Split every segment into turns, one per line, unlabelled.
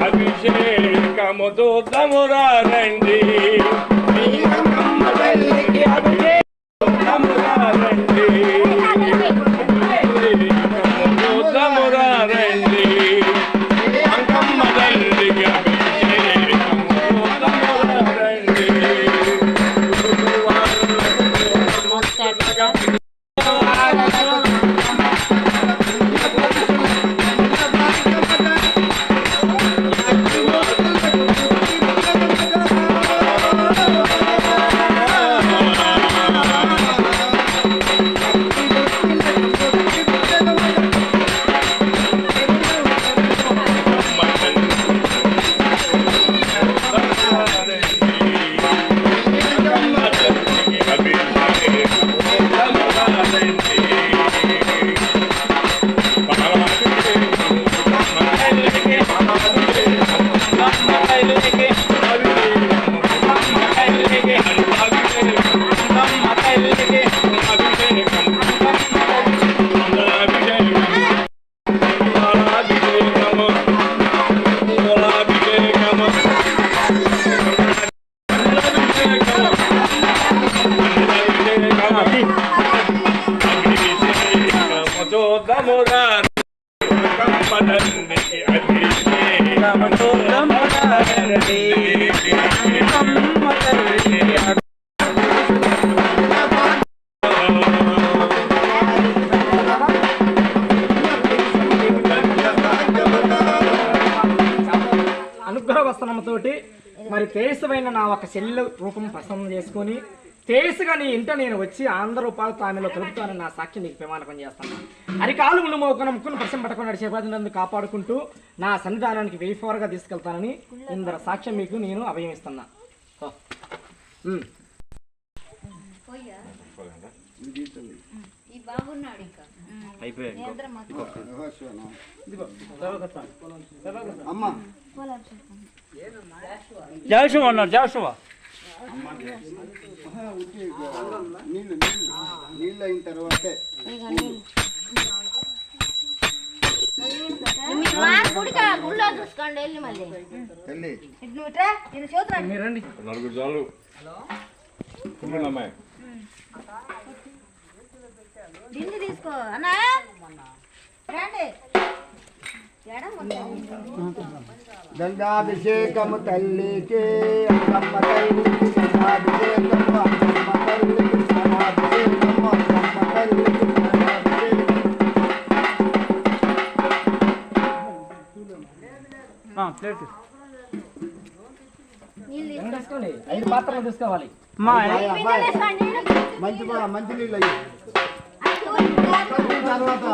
అభిషేకముతో తమురారండి అనుగ్రహవస్తనముతోటి మరి తేజమైన నా ఒక చెల్లె రూపం ప్రసన్నం చేసుకొని తేజస్సుగా నీ ఇంట నేను వచ్చి ఆంధ్ర రూపాయలతో ఆమెలో కలుపుతానని నా సాక్షి నీకు ప్రమాణకం చేస్తాను. అరికాలు ముందు మోకన ముక్కును ప్రశ్న పట్టకుండా చేపట్టినందుకు కాపాడుకుంటూ నా సన్నిధానానికి వేఫోర్గా తీసుకెళ్తానని ఇందర సాక్ష్యం మీకు నేను అభయం ఇస్తున్నా.
జాషువా అన్నాడు. జాషువా
నీళ్ళు అయిన తర్వాతే
నలుగురు చాలు.
తీసుకో అన్నా రండి.
దండాభిషేకము తల్లికి అమ్మమ్మ తల్లికి దండాభిషేకము అమ్మమ్మ తల్లికి దండాభిషేకము అమ్మమ్మ తల్లికి
తీసుకోండి. 5 పాత్రలు తీసుకోవాలి.
మంచి నీళ్ళు అయ్యి తర్వాత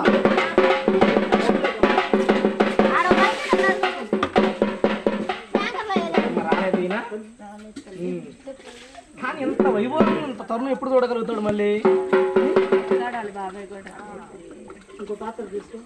కానీ ఎంత వైభవం ఇంత తరుణం ఎప్పుడు చూడగలుగుతాడు మళ్ళీ.
బాబాయ్ కూడా
ఇంకో పాత్ర తీసుకో.